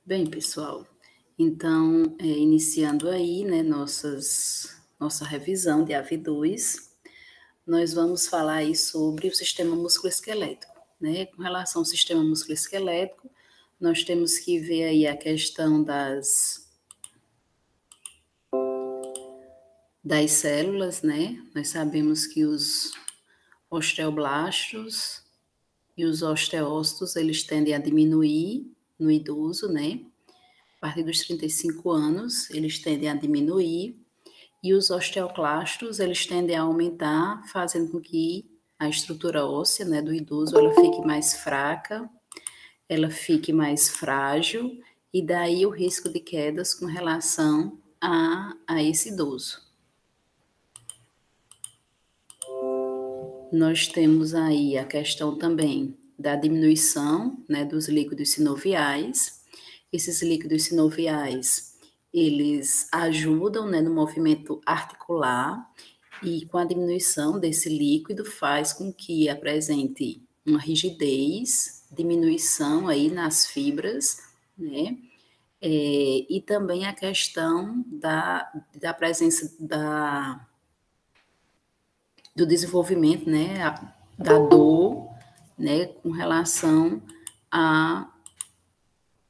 Bem, pessoal, então, iniciando aí, né, nossa revisão de AV2, nós vamos falar aí sobre o sistema musculoesquelético, né? Com relação ao sistema musculoesquelético, nós temos que ver aí a questão das células, né? Nós sabemos que os osteoblastos e os osteócitos, eles tendem a diminuir no idoso, né? A partir dos 35 anos, eles tendem a diminuir, e os osteoclastos, eles tendem a aumentar, fazendo com que a estrutura óssea, né, do idoso, ela fique mais fraca, ela fique mais frágil, e daí o risco de quedas com relação a esse idoso. Nós temos aí a questão também da diminuição, né, dos líquidos sinoviais. Esses líquidos sinoviais, eles ajudam, né, no movimento articular, e com a diminuição desse líquido faz com que apresente uma rigidez, diminuição aí nas fibras, né, e também a questão da presença do desenvolvimento, né, da dor, né, com relação a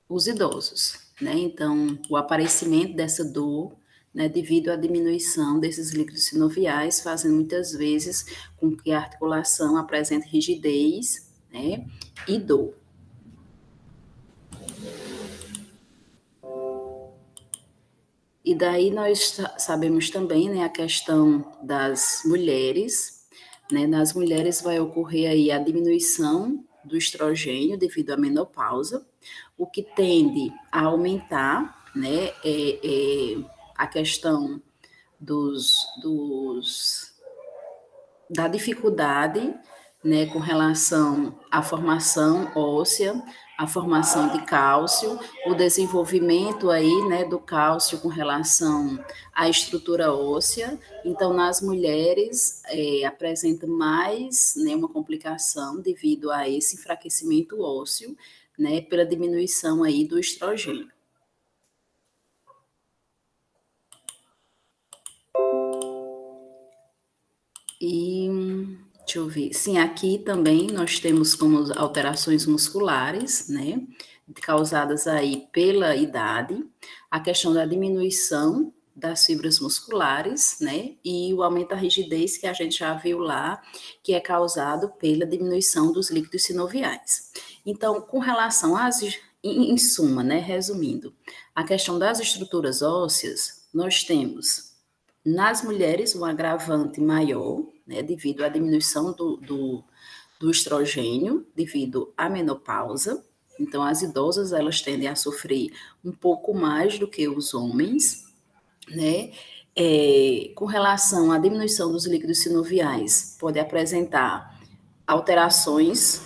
os idosos, né? Então, o aparecimento dessa dor, né, devido à diminuição desses líquidos sinoviais, fazendo muitas vezes com que a articulação apresente rigidez, né, e dor. E daí nós sabemos também, né, a questão das mulheres, né? Nas mulheres vai ocorrer aí a diminuição do estrogênio devido à menopausa, o que tende a aumentar, né, a questão da dificuldade, né, com relação à formação óssea, a formação de cálcio, o desenvolvimento aí, né, do cálcio com relação à estrutura óssea. Então, nas mulheres, apresenta mais, né, uma complicação devido a esse enfraquecimento ósseo, né, pela diminuição aí do estrogênio. E deixa eu ver. Sim, aqui também nós temos como alterações musculares, né, causadas aí pela idade, a questão da diminuição das fibras musculares, né, e o aumento da rigidez que a gente já viu lá, que é causado pela diminuição dos líquidos sinoviais. Então, com relação às, em suma, né, resumindo, a questão das estruturas ósseas, nós temos nas mulheres um agravante maior, né, devido à diminuição do estrogênio, devido à menopausa. Então, as idosas, elas tendem a sofrer um pouco mais do que os homens, né? Com relação à diminuição dos líquidos sinoviais, pode apresentar alterações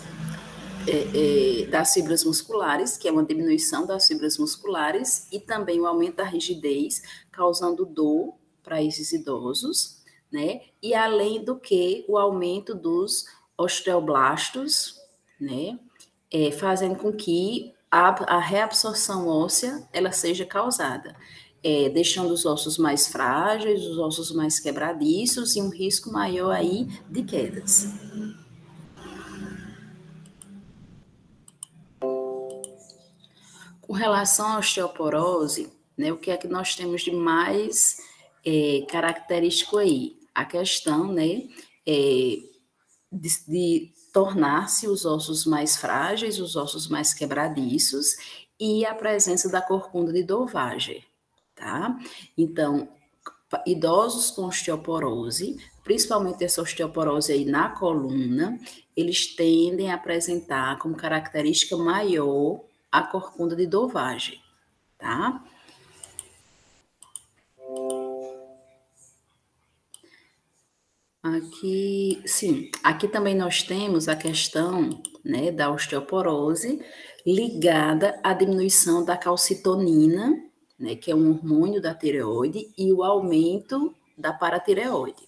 das fibras musculares, que é uma diminuição das fibras musculares, e também o aumento da rigidez, causando dor para esses idosos, né? E além do que o aumento dos osteoblastos, né? Fazendo com que a reabsorção óssea ela seja causada, deixando os ossos mais frágeis, os ossos mais quebradiços e um risco maior aí de quedas. Com relação à osteoporose, né, o que é que nós temos de mais característico aí? A questão, né, de tornar-se os ossos mais frágeis, os ossos mais quebradiços e a presença da corcunda de Dauvager, tá? Então, idosos com osteoporose, principalmente essa osteoporose aí na coluna, eles tendem a apresentar como característica maior a corcunda de Dauvager, tá? Aqui, sim, aqui também nós temos a questão, né, da osteoporose ligada à diminuição da calcitonina, né, que é um hormônio da tireoide, e o aumento da paratireoide.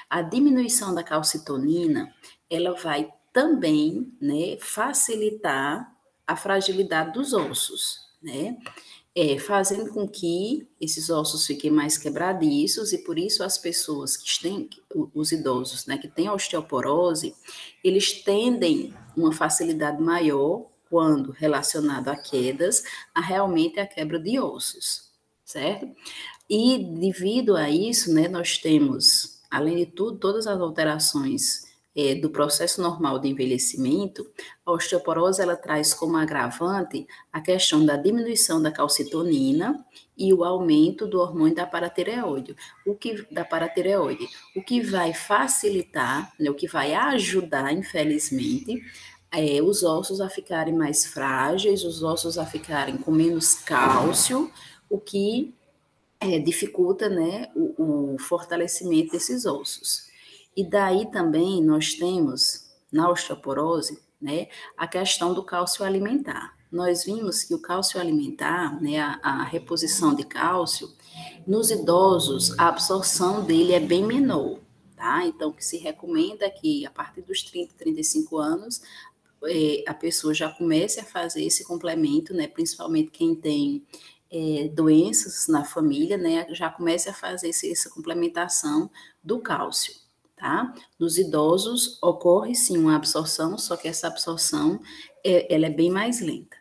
A diminuição da calcitonina, ela vai também, né, facilitar a fragilidade dos ossos, né? Fazendo com que esses ossos fiquem mais quebradiços, e por isso as pessoas que têm, os idosos, né, que têm osteoporose, eles tendem uma facilidade maior, quando relacionado a quedas, a realmente a quebra de ossos, certo? E devido a isso, né, nós temos, além de tudo, todas as alterações do processo normal de envelhecimento. A osteoporose ela traz como agravante a questão da diminuição da calcitonina e o aumento do hormônio da paratireoide, o que vai facilitar, né, o que vai ajudar, infelizmente, os ossos a ficarem mais frágeis, os ossos a ficarem com menos cálcio, o que dificulta, né, o fortalecimento desses ossos. E daí também nós temos, na osteoporose, né, a questão do cálcio alimentar. Nós vimos que o cálcio alimentar, né, a reposição de cálcio, nos idosos, a absorção dele é bem menor, tá? Então, o que se recomenda é que a partir dos 30, 35 anos, a pessoa já comece a fazer esse complemento, né? Principalmente quem tem doenças na família, né? Já comece a fazer essa complementação do cálcio, tá? Nos idosos ocorre sim uma absorção, só que essa absorção ela é bem mais lenta.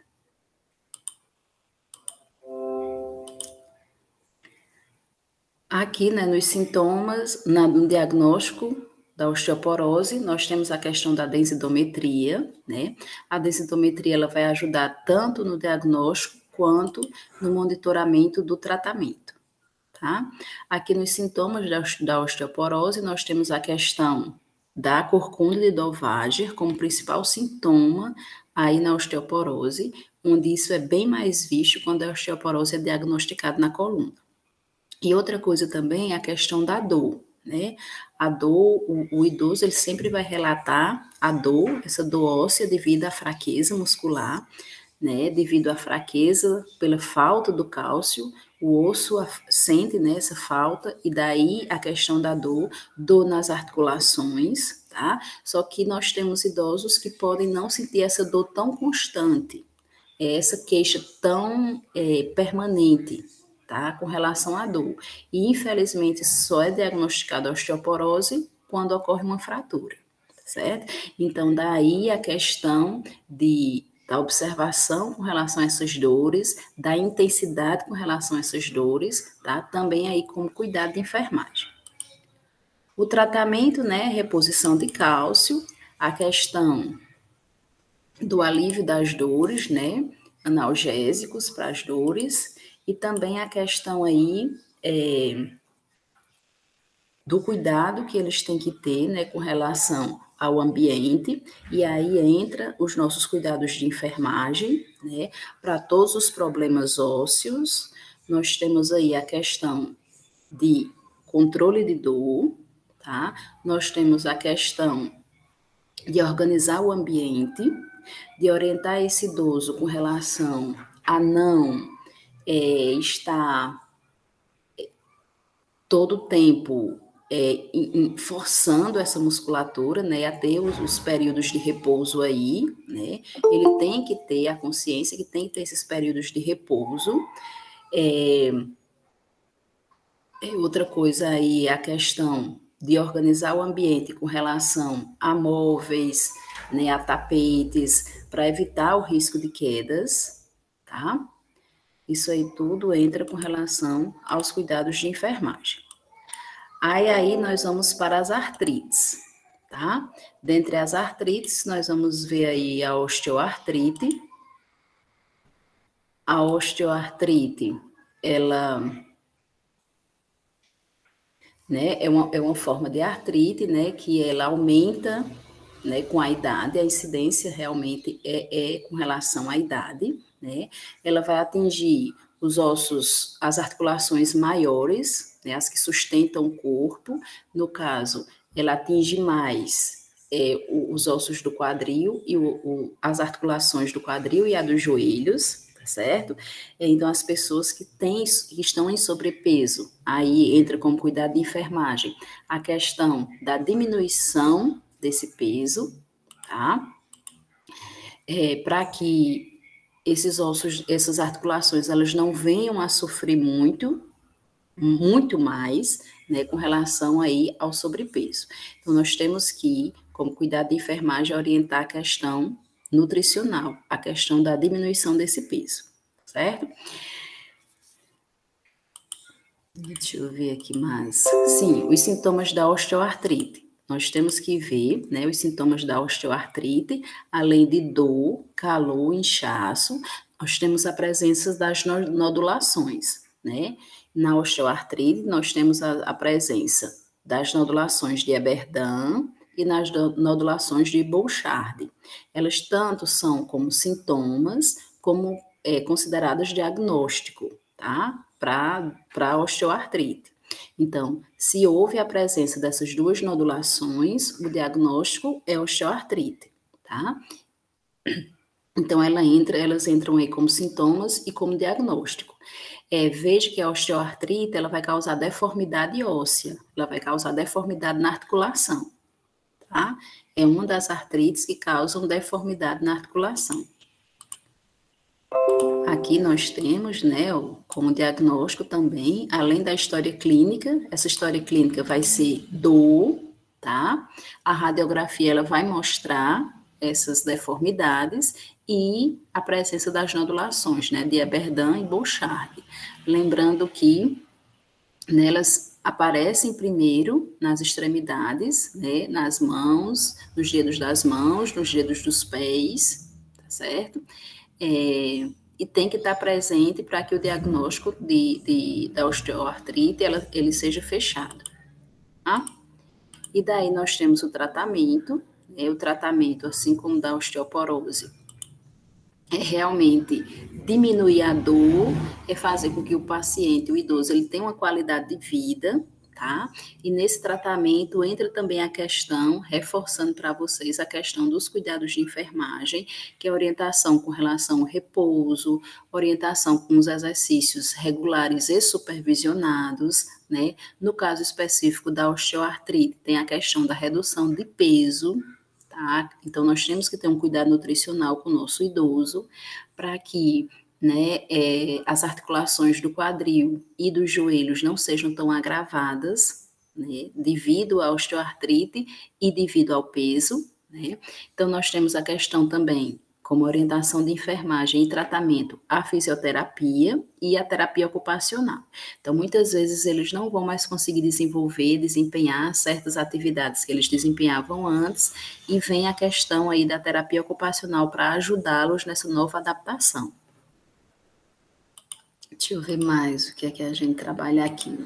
Aqui, né, nos sintomas, no diagnóstico da osteoporose, nós temos a questão da densitometria, né? A densitometria ela vai ajudar tanto no diagnóstico quanto no monitoramento do tratamento, tá? Aqui nos sintomas da osteoporose, nós temos a questão da corcunda de Dovagem como principal sintoma aí na osteoporose, onde isso é bem mais visto quando a osteoporose é diagnosticada na coluna. E outra coisa também é a questão da dor, né? A dor, o idoso ele sempre vai relatar a dor, essa dor óssea devido à fraqueza muscular, né? Devido à fraqueza pela falta do cálcio, o osso sente, né, essa falta, e daí a questão da dor nas articulações, tá? Só que nós temos idosos que podem não sentir essa dor tão constante, essa queixa tão permanente, tá? Com relação à dor. E, infelizmente, só é diagnosticada a osteoporose quando ocorre uma fratura, certo? Então, daí a questão da observação com relação a essas dores, da intensidade com relação a essas dores, tá? Também aí como cuidado de enfermagem. O tratamento, né, reposição de cálcio, a questão do alívio das dores, né, analgésicos para as dores, e também a questão aí do cuidado que eles têm que ter, né, com relação ao ambiente, e aí entra os nossos cuidados de enfermagem, né, para todos os problemas ósseos. Nós temos aí a questão de controle de dor, tá? Nós temos a questão de organizar o ambiente, de orientar esse idoso com relação a não estar todo o tempo forçando essa musculatura, né, a ter os períodos de repouso aí, né, ele tem que ter a consciência que tem que ter esses períodos de repouso. Outra coisa aí é a questão de organizar o ambiente com relação a móveis, né, a tapetes, para evitar o risco de quedas, tá? Isso aí tudo entra com relação aos cuidados de enfermagem. Aí nós vamos para as artrites, tá? Dentre as artrites, nós vamos ver aí a osteoartrite. A osteoartrite, ela, né, é uma forma de artrite, né, que ela aumenta, né, com a idade, a incidência realmente é com relação à idade, né? Ela vai atingir os ossos, as articulações maiores, né, as que sustentam o corpo. No caso, ela atinge mais os ossos do quadril e as articulações do quadril e a dos joelhos, tá certo? Então, as pessoas que estão em sobrepeso, aí entra como cuidado de enfermagem a questão da diminuição desse peso, tá? Para que esses ossos, essas articulações, elas não venham a sofrer muito mais, né, com relação aí ao sobrepeso. Então, nós temos que, como cuidado de enfermagem, orientar a questão nutricional, a questão da diminuição desse peso, certo? Deixa eu ver aqui mais. Sim, os sintomas da osteoartrite. Nós temos que ver, né, os sintomas da osteoartrite, além de dor, calor, inchaço, nós temos a presença das nodulações, né? Na osteoartrite, nós temos a presença das nodulações de Ehlers-Danlos e nas nodulações de Bouchard. Elas tanto são como sintomas, como consideradas diagnóstico, tá? Para osteoartrite. Então, se houve a presença dessas duas nodulações, o diagnóstico é osteoartrite, tá? Então, elas entram aí como sintomas e como diagnóstico. Veja que a osteoartrite, ela vai causar deformidade óssea, ela vai causar deformidade na articulação, tá? É uma das artrites que causam deformidade na articulação. Aqui nós temos, né, como diagnóstico também, além da história clínica, essa história clínica vai ser dor, tá? A radiografia, ela vai mostrar essas deformidades e a presença das nodulações, né, de Ehlers-Danlos e Bouchard. Lembrando que nelas aparecem primeiro nas extremidades, né, nas mãos, nos dedos das mãos, nos dedos dos pés, tá certo? E tem que estar presente para que o diagnóstico da osteoartrite ele seja fechado. Tá? E daí nós temos o tratamento, né? O tratamento, assim como da osteoporose, é realmente diminuir a dor, é fazer com que o paciente, o idoso, ele tenha uma qualidade de vida, tá? E nesse tratamento entra também a questão, reforçando para vocês a questão dos cuidados de enfermagem, que é orientação com relação ao repouso, orientação com os exercícios regulares e supervisionados, né? No caso específico da osteoartrite, tem a questão da redução de peso, tá? Então, nós temos que ter um cuidado nutricional com o nosso idoso para que, né, as articulações do quadril e dos joelhos não sejam tão agravadas, né, devido à osteoartrite e devido ao peso, né? Então, nós temos a questão também, como orientação de enfermagem e tratamento, a fisioterapia e a terapia ocupacional. Então, muitas vezes eles não vão mais conseguir desempenhar certas atividades que eles desempenhavam antes, e vem a questão aí da terapia ocupacional para ajudá-los nessa nova adaptação. Deixa eu ver mais o que é que a gente trabalha aqui.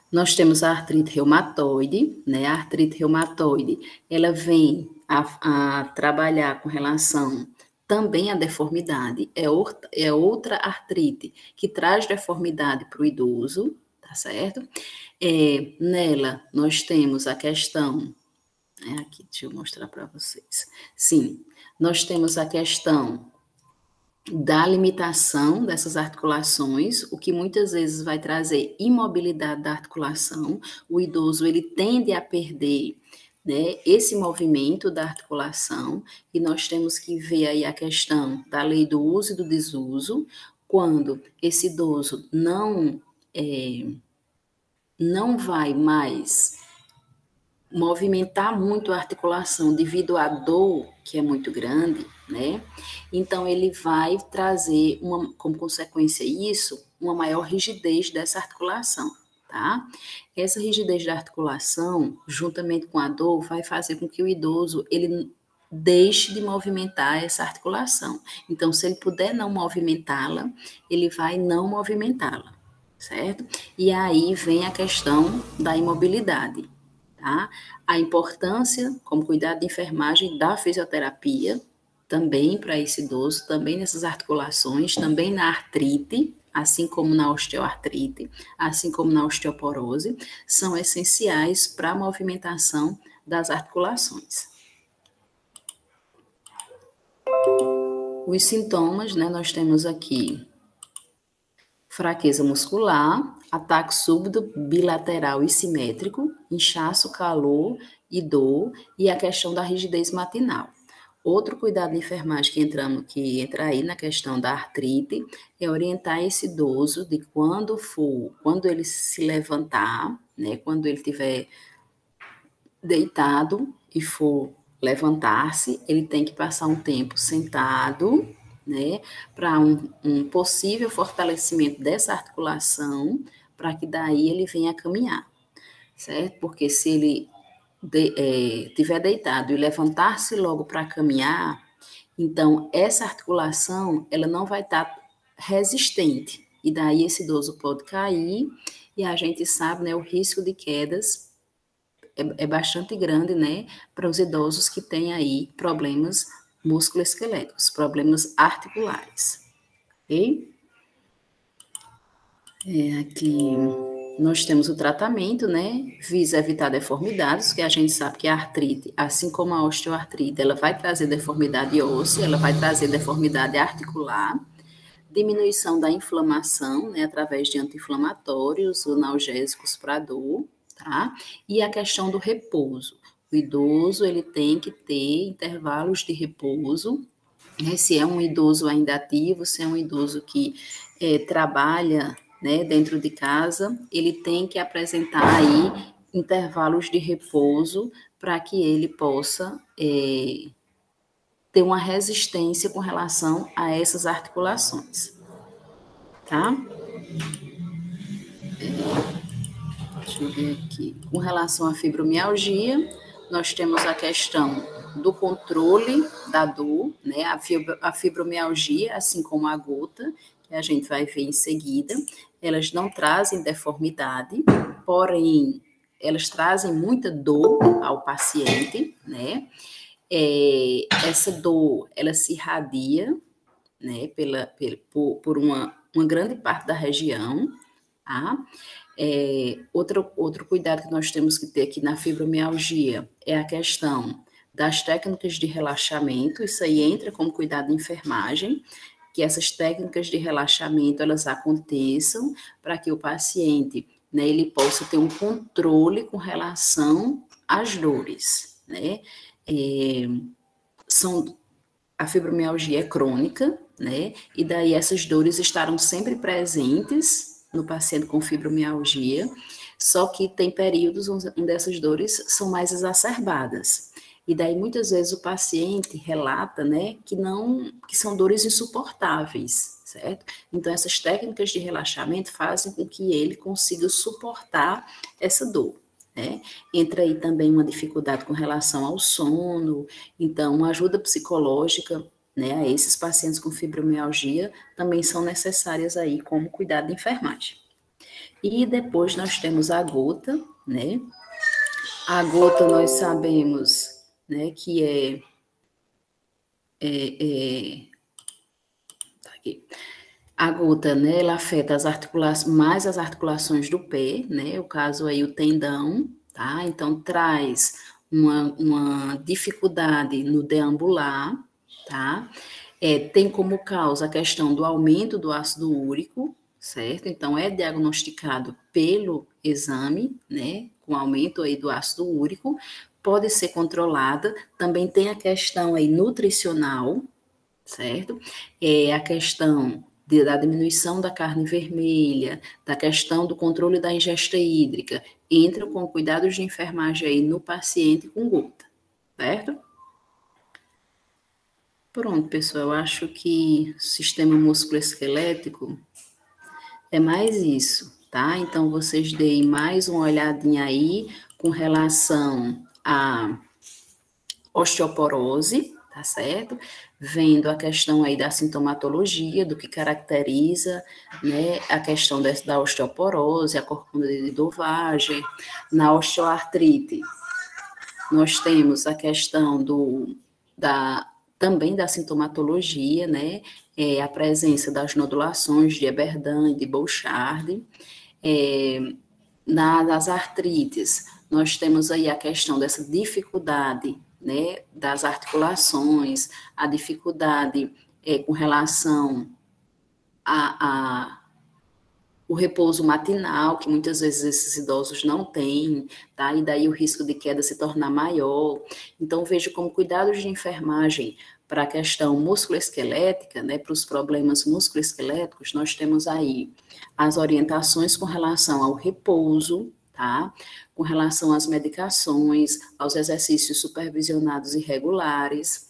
Nós temos a artrite reumatoide, né? A artrite reumatoide, ela vem a trabalhar com relação também à deformidade, é outra artrite que traz deformidade para o idoso, tá certo? Nela, nós temos a questão, aqui, deixa eu mostrar para vocês. Sim, nós temos a questão da limitação dessas articulações, o que muitas vezes vai trazer imobilidade da articulação. O idoso, ele tende a perder, né, esse movimento da articulação, e nós temos que ver aí a questão da lei do uso e do desuso, quando esse idoso não vai mais movimentar muito a articulação devido à dor, que é muito grande, né? Então, ele vai trazer, como consequência isso, uma maior rigidez dessa articulação, tá? Essa rigidez da articulação, juntamente com a dor, vai fazer com que o idoso, ele deixe de movimentar essa articulação. Então, se ele puder não movimentá-la, ele vai não movimentá-la, certo? E aí vem a questão da imobilidade. Tá? A importância, como cuidado de enfermagem, da fisioterapia, também para esse idoso, também nessas articulações, também na artrite, assim como na osteoartrite, assim como na osteoporose, são essenciais para a movimentação das articulações. Os sintomas, né, nós temos aqui fraqueza muscular, ataque súbito bilateral e simétrico, inchaço, calor e dor, e a questão da rigidez matinal. Outro cuidado de enfermagem que entra aí na questão da artrite é orientar esse idoso de quando ele se levantar, né, quando ele estiver deitado e for levantar-se, ele tem que passar um tempo sentado, né, para um possível fortalecimento dessa articulação, para que daí ele venha a caminhar, certo? Porque se ele estiver deitado e levantar-se logo para caminhar, então essa articulação ela não vai estar resistente, e daí esse idoso pode cair, e a gente sabe, né, o risco de quedas é bastante grande, né, para os idosos que têm aí problemas musculoesqueléticos, problemas articulares, ok? Aqui nós temos o tratamento, né, visa evitar deformidades, que a gente sabe que a artrite, assim como a osteoartrite, ela vai trazer deformidade óssea, ela vai trazer deformidade articular, diminuição da inflamação, né, através de anti-inflamatórios, analgésicos para dor, tá? E a questão do repouso. O idoso, ele tem que ter intervalos de repouso, né? Se é um idoso ainda ativo, se é um idoso que trabalha, né, dentro de casa, ele tem que apresentar aí intervalos de repouso para que ele possa ter uma resistência com relação a essas articulações, tá? Deixa eu ver aqui. Com relação à fibromialgia, nós temos a questão do controle da dor, né? A fibromialgia, assim como a gota, que a gente vai ver em seguida, elas não trazem deformidade, porém, elas trazem muita dor ao paciente, né? Essa dor, ela se irradia, né, por uma grande parte da região, tá? Outro cuidado que nós temos que ter aqui na fibromialgia é a questão das técnicas de relaxamento, isso aí entra como cuidado de enfermagem, que essas técnicas de relaxamento, elas aconteçam para que o paciente, né, ele possa ter um controle com relação às dores, né? A fibromialgia é crônica, né? E daí essas dores estarão sempre presentes no paciente com fibromialgia, só que tem períodos onde dessas dores são mais exacerbadas. E daí muitas vezes o paciente relata, né, que são dores insuportáveis, certo? Então essas técnicas de relaxamento fazem com que ele consiga suportar essa dor, né? Entra aí também uma dificuldade com relação ao sono, então uma ajuda psicológica, né, a esses pacientes com fibromialgia também são necessárias aí como cuidado de enfermagem. E depois nós temos a gota, né? A gota nós sabemos, né, que tá aqui. A gota, né, ela afeta mais as articulações do pé, né, o caso aí o tendão, tá? Então traz uma dificuldade no deambular, tá? Tem como causa a questão do aumento do ácido úrico, certo? Então é diagnosticado pelo exame, né, com aumento aí do ácido úrico, pode ser controlada, também tem a questão aí nutricional, certo? A questão da diminuição da carne vermelha, da questão do controle da ingesta hídrica, entra com cuidados de enfermagem aí no paciente com gota, certo? Pronto, pessoal, eu acho que o sistema musculoesquelético é mais isso, tá? Então, vocês deem mais uma olhadinha aí com relação à osteoporose, tá certo? Vendo a questão aí da sintomatologia, do que caracteriza, né, a questão da osteoporose, a corcunda de Dovage. Na osteoartrite, nós temos a questão também da sintomatologia, né, a presença das nodulações de Eberdan e de Bouchard. Nas artrites, nós temos aí a questão dessa dificuldade, né, das articulações, a dificuldade com relação a o repouso matinal, que muitas vezes esses idosos não têm, tá? E daí o risco de queda se tornar maior. Então, vejo como cuidados de enfermagem para a questão musculoesquelética, né, para os problemas musculoesqueléticos, nós temos aí as orientações com relação ao repouso, tá? Com relação às medicações, aos exercícios supervisionados e regulares,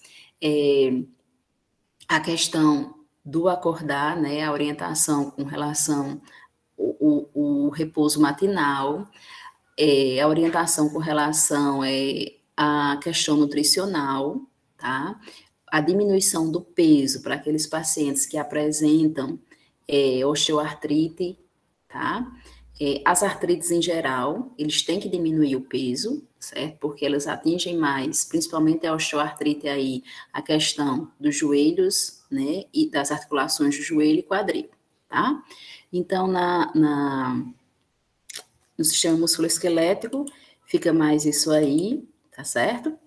a questão do acordar, né, a orientação com relação o repouso matinal, a orientação com relação à questão nutricional, tá? A diminuição do peso para aqueles pacientes que apresentam osteoartrite, tá? As artrites em geral, eles têm que diminuir o peso, certo? Porque elas atingem mais, principalmente a osteoartrite aí, a questão dos joelhos, né? E das articulações do joelho e quadril, tá? Então, no sistema musculoesquelético, fica mais isso aí, tá certo?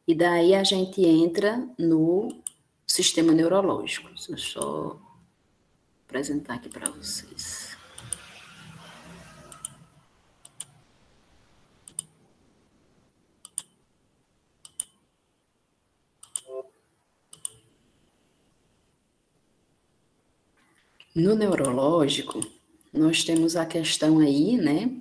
E daí a gente entra no sistema neurológico. Deixa eu só apresentar aqui para vocês. No neurológico, nós temos a questão aí, né,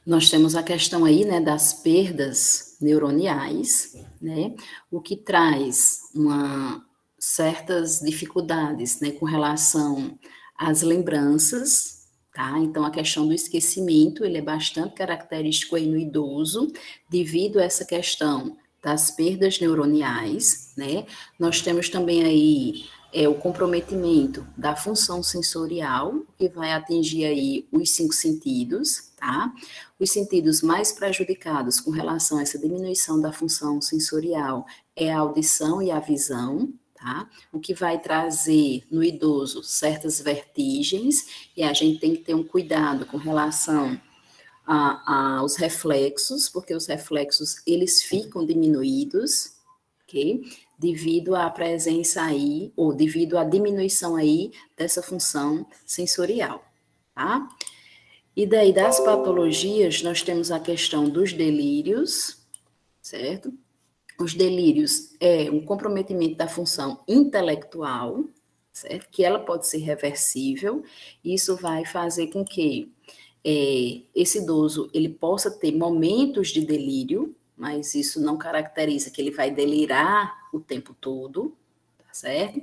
Nós temos a questão aí, né, das perdas neuroniais, né, o que traz certas dificuldades, né, com relação às lembranças, tá? Então, a questão do esquecimento, ele é bastante característico aí no idoso, devido a essa questão das perdas neuroniais, né? Nós temos também aí o comprometimento da função sensorial, que vai atingir aí os 5 sentidos, tá? Os sentidos mais prejudicados com relação a essa diminuição da função sensorial é a audição e a visão, tá? O que vai trazer no idoso certas vertigens, e a gente tem que ter um cuidado com relação aos reflexos, porque os reflexos, eles ficam diminuídos, ok? Devido à presença aí, ou devido à diminuição aí dessa função sensorial, tá? E daí, das patologias, nós temos a questão dos delírios, certo? Os delírios é um comprometimento da função intelectual, certo? Que ela pode ser reversível, e isso vai fazer com que esse idoso, ele possa ter momentos de delírio, mas isso não caracteriza que ele vai delirar o tempo todo, tá certo?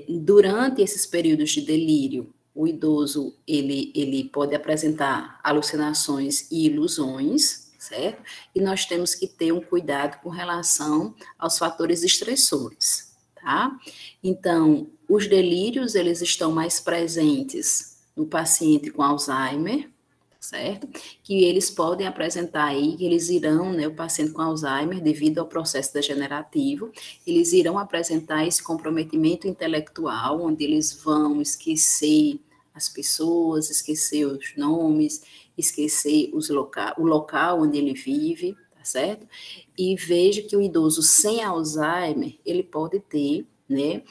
Durante esses períodos de delírio, o idoso, ele pode apresentar alucinações e ilusões, certo? E nós temos que ter um cuidado com relação aos fatores estressores, tá? Então, os delírios, eles estão mais presentes no paciente com Alzheimer, certo? Que eles podem apresentar aí, que eles irão, né, o paciente com Alzheimer, devido ao processo degenerativo, eles irão apresentar esse comprometimento intelectual, onde eles vão esquecer as pessoas, esquecer os nomes, esquecer o local onde ele vive, tá certo? E veja que o idoso sem Alzheimer, ele pode ter, né,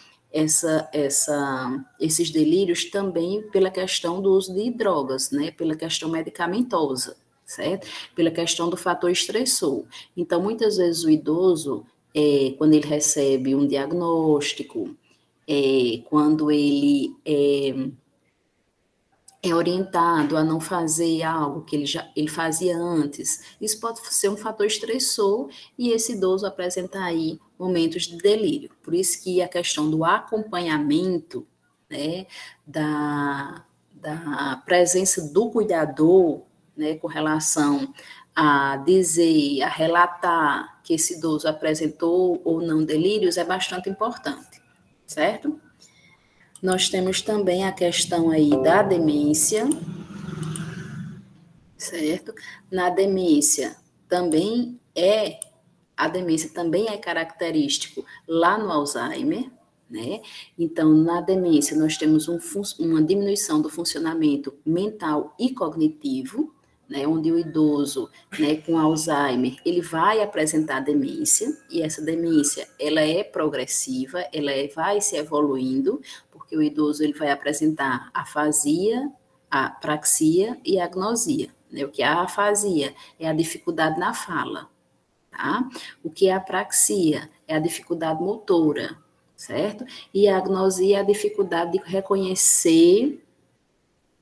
esses delírios também pela questão do uso de drogas, né? Pela questão medicamentosa, certo? Pela questão do fator estressor. Então, muitas vezes o idoso, quando ele recebe um diagnóstico, quando ele é orientado a não fazer algo que ele fazia antes, isso pode ser um fator estressor e esse idoso apresentar aí momentos de delírio. Por isso que a questão do acompanhamento, né, da presença do cuidador, né, com relação a dizer, a relatar que esse idoso apresentou ou não delírios é bastante importante, certo? Nós temos também a questão aí da demência, certo? Na demência a demência também é característico lá no Alzheimer, né? Então, na demência nós temos uma diminuição do funcionamento mental e cognitivo, né, onde o idoso, né, com Alzheimer, ele vai apresentar demência, e essa demência, ela é progressiva, vai se evoluindo, porque o idoso ele vai apresentar afasia, a praxia e a agnosia. Né? O que é a afasia? É a dificuldade na fala. Tá? O que é a praxia? É a dificuldade motora, certo? E a agnosia é a dificuldade de reconhecer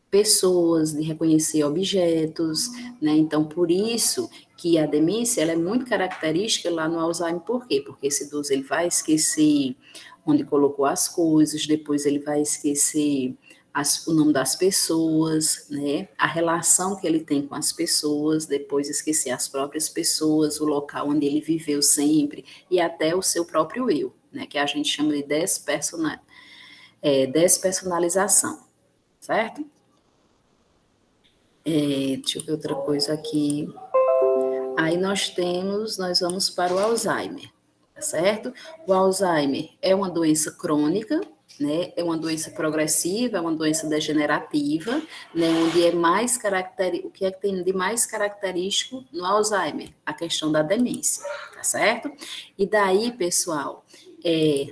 pessoas, de reconhecer objetos, né? Então, por isso que a demência ela é muito característica lá no Alzheimer. Por quê? Porque esse idoso ele vai esquecer onde colocou as coisas, depois ele vai esquecer o nome das pessoas, né? A relação que ele tem com as pessoas, depois esquecer as próprias pessoas, o local onde ele viveu sempre e até o seu próprio eu, né? Que a gente chama de despersonalização, certo? Deixa eu ver outra coisa aqui. Aí nós vamos para o Alzheimer, tá certo? O Alzheimer é uma doença crônica, né? É uma doença progressiva, é uma doença degenerativa, né? Onde é mais o que é que tem de mais característico no Alzheimer? A questão da demência, tá certo? E daí, pessoal,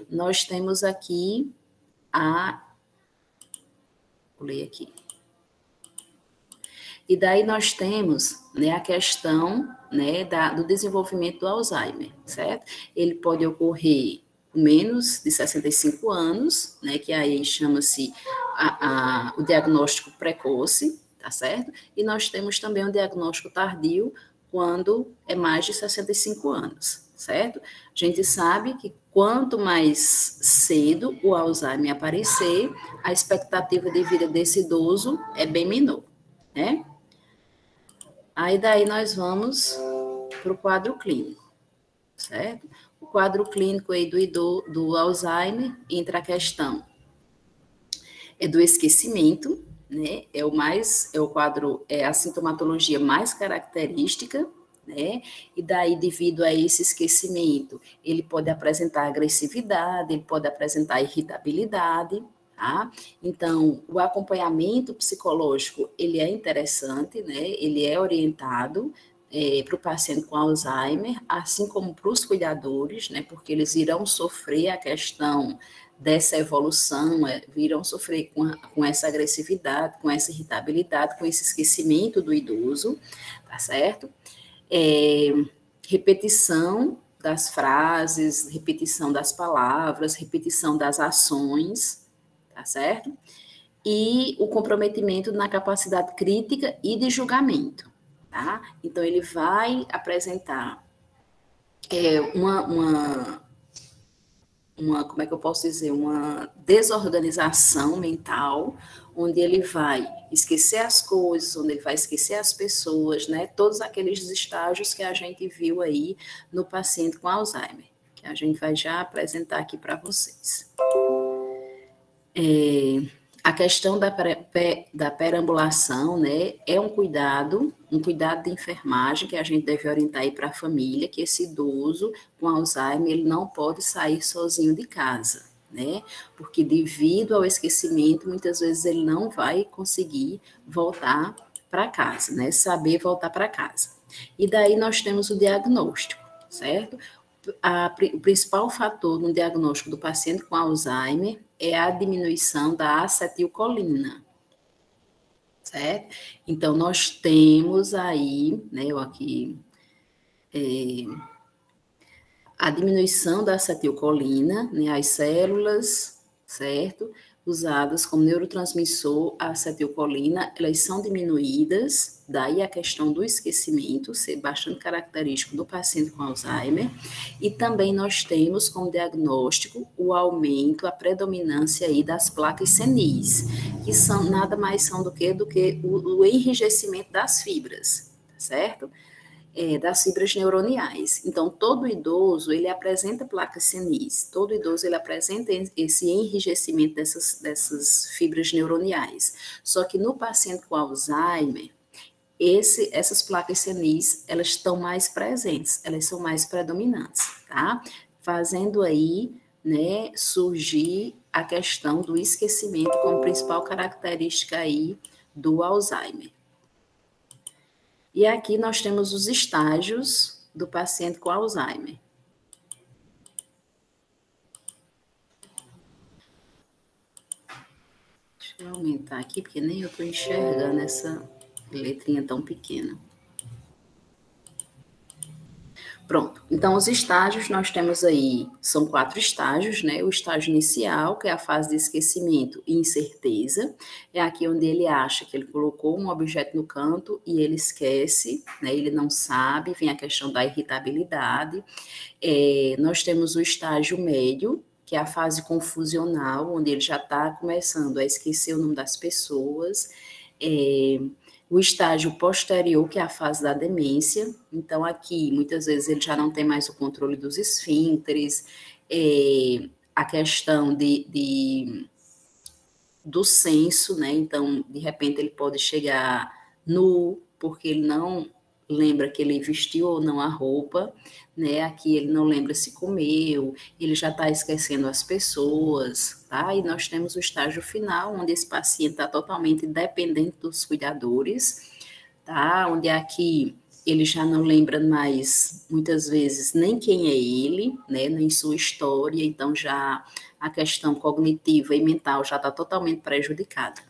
nós temos aqui vou ler aqui. E daí nós temos, né, a questão, né, do desenvolvimento do Alzheimer, certo? Ele pode ocorrer com menos de 65 anos, né, que aí chama-se o diagnóstico precoce, tá certo? E nós temos também o diagnóstico tardio quando é mais de 65 anos, certo? A gente sabe que quanto mais cedo o Alzheimer aparecer, a expectativa de vida desse idoso é bem menor, né? Aí daí nós vamos para o quadro clínico, certo? O quadro clínico aí do Alzheimer entra a questão do esquecimento, né? É a sintomatologia mais característica, né? E daí, devido a esse esquecimento, ele pode apresentar agressividade, ele pode apresentar irritabilidade, tá? Então, o acompanhamento psicológico, ele é interessante, né? Ele é orientado para o paciente com Alzheimer, assim como para os cuidadores, né? Porque eles irão sofrer a questão dessa evolução, virão sofrer com essa agressividade, com essa irritabilidade, com esse esquecimento do idoso, tá certo? Repetição das frases, repetição das palavras, repetição das ações, tá certo? E o comprometimento na capacidade crítica e de julgamento, tá? Então, ele vai apresentar como é que eu posso dizer, uma desorganização mental, onde ele vai esquecer as coisas, onde ele vai esquecer as pessoas, né? Todos aqueles estágios que a gente viu aí no paciente com Alzheimer, que a gente vai já apresentar aqui para vocês. A questão da perambulação, né, é um cuidado de enfermagem que a gente deve orientar aí para a família, que esse idoso com Alzheimer, ele não pode sair sozinho de casa, né, porque devido ao esquecimento, muitas vezes ele não vai conseguir voltar para casa, né, saber voltar para casa. E daí nós temos o diagnóstico, certo? O principal fator no diagnóstico do paciente com Alzheimer é a diminuição da acetilcolina, certo? Então, nós temos aí, né, a diminuição da acetilcolina, né, as células, certo? Usadas como neurotransmissor, a acetilcolina, elas são diminuídas, daí a questão do esquecimento, ser bastante característico do paciente com Alzheimer, e também nós temos como diagnóstico o aumento, a predominância aí das placas senis, que são nada mais são do que o enrijecimento das fibras, certo? Das fibras neuroniais. Então, todo idoso, ele apresenta placas senis, todo idoso, ele apresenta esse enrijecimento dessas fibras neuroniais. Só que no paciente com Alzheimer, essas placas senis, elas estão mais presentes, elas são mais predominantes, tá? Fazendo aí, né, surgir a questão do esquecimento como principal característica aí do Alzheimer. E aqui nós temos os estágios do paciente com Alzheimer. Deixa eu aumentar aqui, porque nem eu estou enxergando essa letrinha tão pequena. Pronto, então os estágios nós temos aí, são 4 estágios, né? O estágio inicial, que é a fase de esquecimento e incerteza, é aqui onde ele acha que ele colocou um objeto no canto e ele esquece, né? Ele não sabe, vem a questão da irritabilidade. Nós temos o estágio médio, que é a fase confusional, onde ele já está começando a esquecer o nome das pessoas. O estágio posterior, que é a fase da demência. Então, aqui, muitas vezes, ele já não tem mais o controle dos esfíncteres, a questão do senso, né? Então, de repente, ele pode chegar nu, porque ele não lembra que ele vestiu ou não a roupa, né? Aqui ele não lembra se comeu, ele já está esquecendo as pessoas, tá? E nós temos o estágio final, onde esse paciente está totalmente dependente dos cuidadores, tá? Onde aqui ele já não lembra mais, muitas vezes, nem quem é ele, né? Nem sua história, então já a questão cognitiva e mental já está totalmente prejudicada.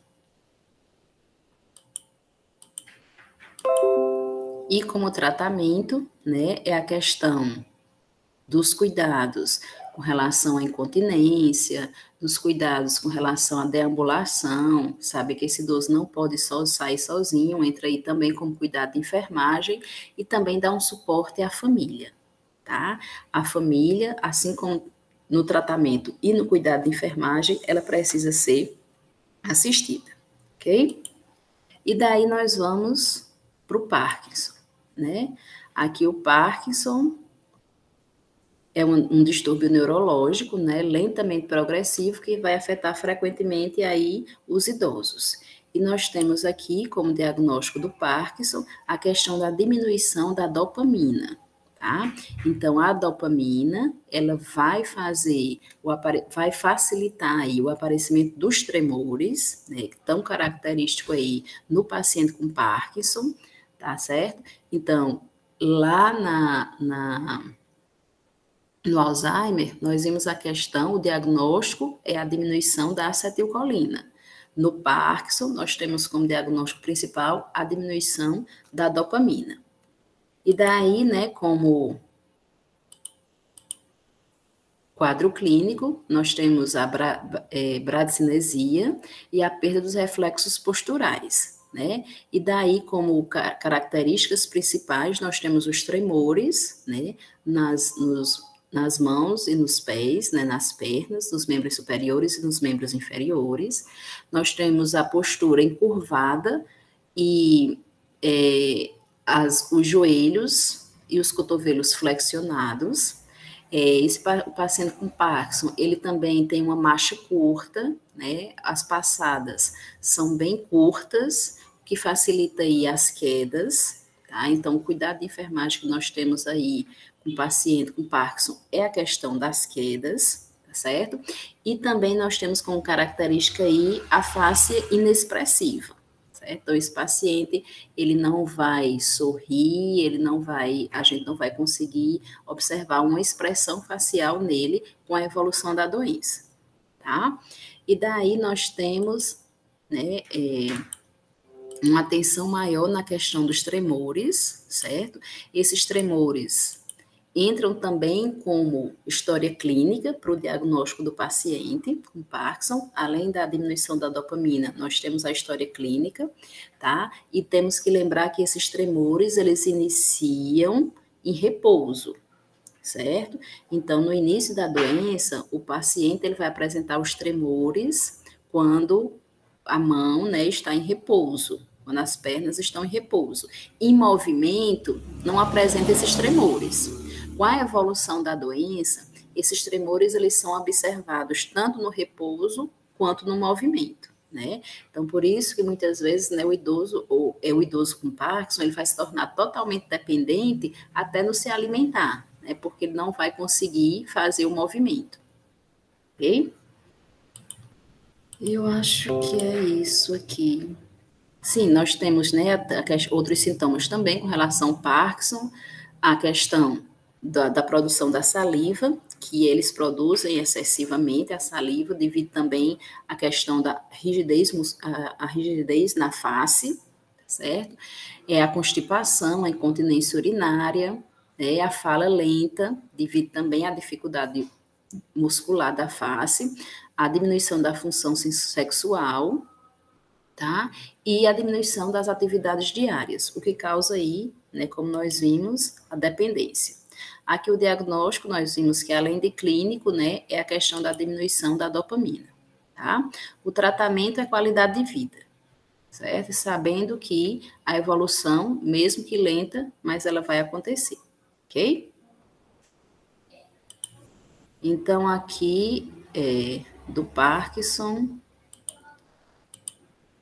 E como tratamento, né, é a questão dos cuidados com relação à incontinência, dos cuidados com relação à deambulação, sabe que esse idoso não pode só sair sozinho, entra aí também como cuidado de enfermagem e também dá um suporte à família, tá? A família, assim como no tratamento e no cuidado de enfermagem, ela precisa ser assistida, ok? E daí nós vamos para o Parkinson, né? Aqui o Parkinson é um distúrbio neurológico, né, lentamente progressivo, que vai afetar frequentemente aí os idosos. E nós temos aqui, como diagnóstico do Parkinson, a questão da diminuição da dopamina, tá? Então, a dopamina, ela vai fazer, vai facilitar aí o aparecimento dos tremores, né, tão característico aí no paciente com Parkinson, tá certo? Então, lá no Alzheimer, nós vimos a questão, o diagnóstico é a diminuição da acetilcolina. No Parkinson, nós temos como diagnóstico principal a diminuição da dopamina. E daí, né, como quadro clínico, nós temos a bradicinesia e a perda dos reflexos posturais, né? E daí, como características principais, nós temos os tremores, né, nas mãos e nos pés, né, nas pernas, nos membros superiores e nos membros inferiores. Nós temos a postura encurvada e os joelhos e os cotovelos flexionados. O paciente com Parkinson, ele também tem uma marcha curta, né? As passadas são bem curtas, que facilita aí as quedas, tá? Então, o cuidado de enfermagem que nós temos aí com o paciente com Parkinson é a questão das quedas, tá certo? E também nós temos como característica aí a face inexpressiva. Certo? Então, esse paciente, ele não vai sorrir, a gente não vai conseguir observar uma expressão facial nele com a evolução da doença, tá? E daí nós temos, né, uma atenção maior na questão dos tremores, certo? Esses tremores entram também como história clínica para o diagnóstico do paciente com Parkinson, além da diminuição da dopamina, nós temos a história clínica, tá? E temos que lembrar que esses tremores, eles iniciam em repouso, certo? Então, no início da doença, o paciente ele vai apresentar os tremores quando a mão, né, está em repouso, quando as pernas estão em repouso. Em movimento, não apresenta esses tremores. Com a evolução da doença, esses tremores eles são observados tanto no repouso quanto no movimento, né? Então, por isso que muitas vezes, né, o idoso com Parkinson, ele vai se tornar totalmente dependente até no se alimentar, né? Porque ele não vai conseguir fazer o movimento, ok? Eu acho que é isso aqui. Sim, nós temos, né, outros sintomas também com relação ao Parkinson, a questão da produção da saliva, que eles produzem excessivamente a saliva, devido também à questão da rigidez, a rigidez na face, certo? É a constipação, a incontinência urinária, a fala lenta, devido também à dificuldade muscular da face, a diminuição da função sexual, tá? E a diminuição das atividades diárias, o que causa aí, né, como nós vimos, a dependência. Aqui o diagnóstico, nós vimos que além de clínico, né, é a questão da diminuição da dopamina, tá? O tratamento é qualidade de vida, certo? Sabendo que a evolução, mesmo que lenta, mas ela vai acontecer, ok? Então, aqui, do Parkinson,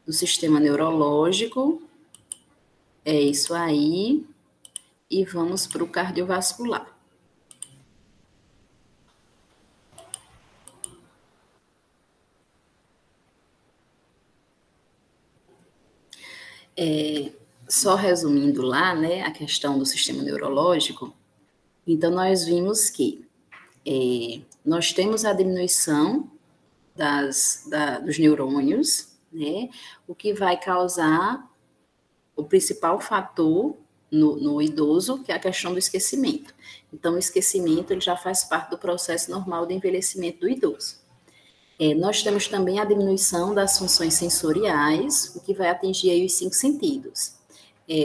do sistema neurológico, é isso aí. E vamos para o cardiovascular. Só resumindo lá, né, a questão do sistema neurológico, então nós vimos que nós temos a diminuição dos neurônios, né, o que vai causar o principal fator no idoso, que é a questão do esquecimento. Então, o esquecimento ele já faz parte do processo normal de envelhecimento do idoso. Nós temos também a diminuição das funções sensoriais, o que vai atingir aí os 5 sentidos.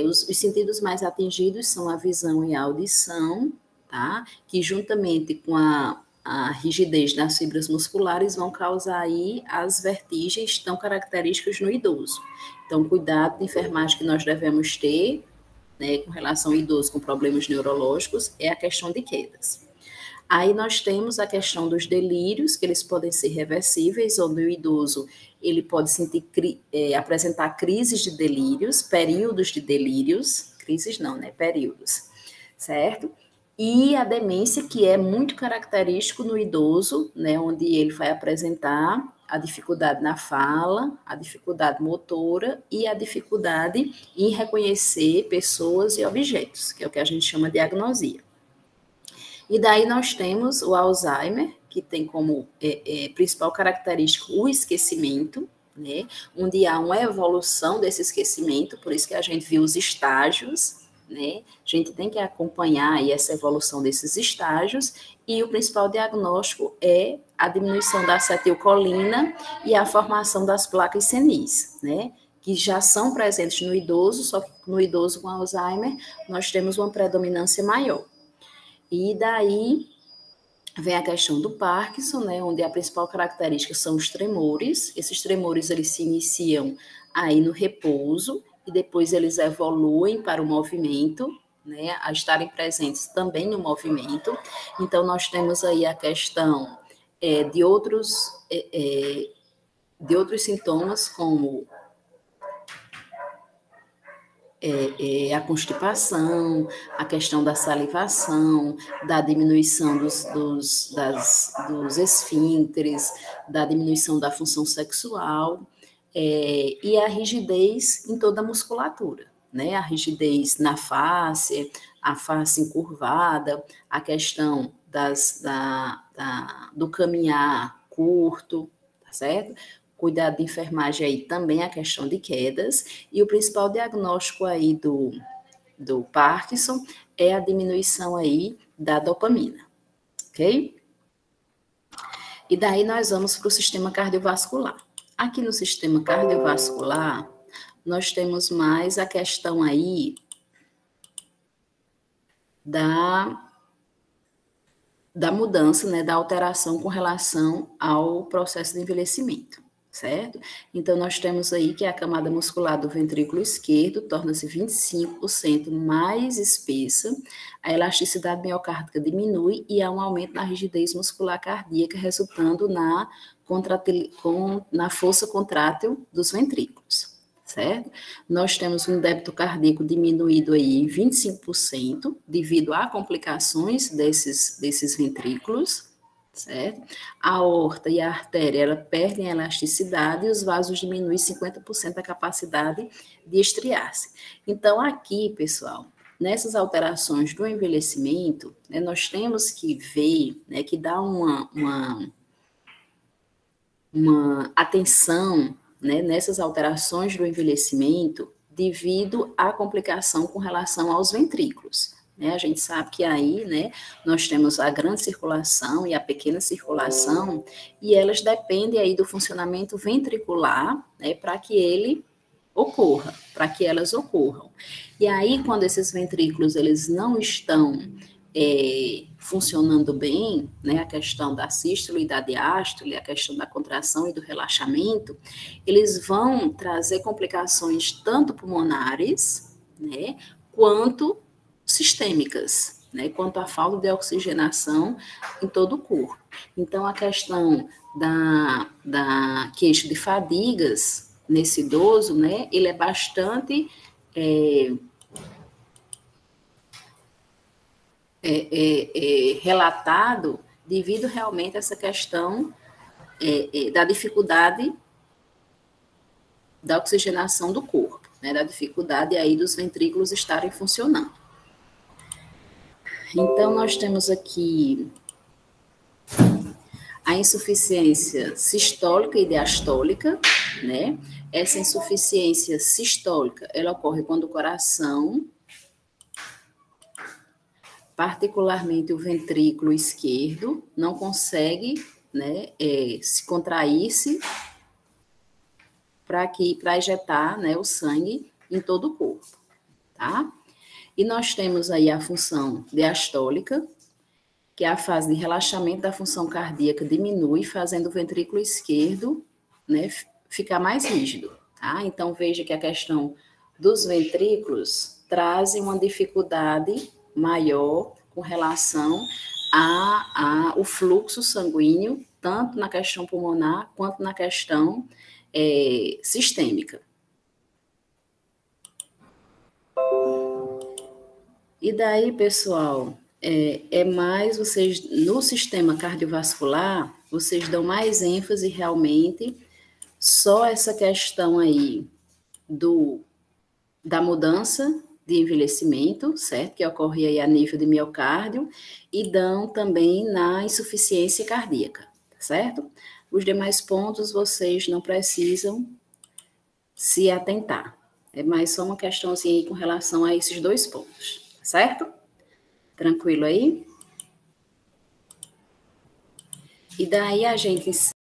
Os sentidos mais atingidos são a visão e a audição, tá? Que juntamente com a rigidez das fibras musculares vão causar aí as vertigens tão características no idoso. Então, cuidado de enfermagem que nós devemos ter, né, com relação ao idoso com problemas neurológicos, é a questão de quedas. Aí nós temos a questão dos delírios, que eles podem ser reversíveis, onde o idoso ele pode apresentar crises de delírios, períodos de delírios, crises não, né? Períodos, certo? E a demência, que é muito característico no idoso, né? Onde ele vai apresentar a dificuldade na fala, a dificuldade motora e a dificuldade em reconhecer pessoas e objetos, que é o que a gente chama de agnosia. E daí nós temos o Alzheimer, que tem como principal característica o esquecimento, né? Onde há uma evolução desse esquecimento, por isso que a gente viu os estágios, né? A gente tem que acompanhar aí essa evolução desses estágios, e o principal diagnóstico é a diminuição da acetilcolina e a formação das placas senis, né? Que já são presentes no idoso, só que no idoso com Alzheimer nós temos uma predominância maior. E daí vem a questão do Parkinson, né, onde a principal característica são os tremores. Esses tremores eles se iniciam aí no repouso e depois eles evoluem para o movimento, né, a estarem presentes também no movimento. Então nós temos aí a questão de outros sintomas como a constipação, a questão da salivação, da diminuição dos esfínteres, da diminuição da função sexual, e a rigidez em toda a musculatura, né? A rigidez na face, a face encurvada, a questão do caminhar curto, tá certo? Cuidado de enfermagem aí também a questão de quedas, e o principal diagnóstico aí do Parkinson é a diminuição aí da dopamina, ok? E daí nós vamos para o sistema cardiovascular. Aqui no sistema cardiovascular, nós temos mais a questão aí da mudança, né, da alteração com relação ao processo de envelhecimento, certo? Então, nós temos aí que a camada muscular do ventrículo esquerdo torna-se 25% mais espessa, a elasticidade miocárdica diminui e há um aumento na rigidez muscular cardíaca, resultando na força contrátil dos ventrículos, certo? Nós temos um débito cardíaco diminuído aí em 25% devido a complicações desses ventrículos, certo? A aorta e a artéria, ela perdem a elasticidade e os vasos diminuem 50% a capacidade de estriar-se. Então, aqui, pessoal, nessas alterações do envelhecimento, né, nós temos que ver, né, que dá uma atenção, né, nessas alterações do envelhecimento devido à complicação com relação aos ventrículos. Né? A gente sabe que aí, né, nós temos a grande circulação e a pequena circulação, e elas dependem aí do funcionamento ventricular, né, para que ele ocorra, para que elas ocorram. E aí, quando esses ventrículos eles não estão funcionando bem, né, a questão da sístole e da diástole, a questão da contração e do relaxamento, eles vão trazer complicações tanto pulmonares, né, quanto sistêmicas, né, quanto à falta de oxigenação em todo o corpo. Então, a questão da queixa de fadigas nesse idoso, né, ele é bastante relatado devido realmente a essa questão da dificuldade da oxigenação do corpo, né, da dificuldade aí dos ventrículos estarem funcionando. Então, nós temos aqui a insuficiência sistólica e diastólica, né? Essa insuficiência sistólica, ela ocorre quando o coração, particularmente o ventrículo esquerdo, não consegue, né, se contrair-se para ejetar, né, o sangue em todo o corpo, tá? E nós temos aí a função diastólica, que é a fase de relaxamento da função cardíaca diminui, fazendo o ventrículo esquerdo, né, ficar mais rígido, tá? Então, veja que a questão dos ventrículos traz uma dificuldade maior com relação ao fluxo sanguíneo, tanto na questão pulmonar quanto na questão sistêmica. E daí, pessoal, mais vocês, no sistema cardiovascular, vocês dão mais ênfase realmente só essa questão aí da mudança de envelhecimento, certo? Que ocorre aí a nível de miocárdio, e dão também na insuficiência cardíaca, certo? Os demais pontos vocês não precisam se atentar. É mais só uma questãozinha aí com relação a esses dois pontos, certo? Tranquilo aí? E daí a gente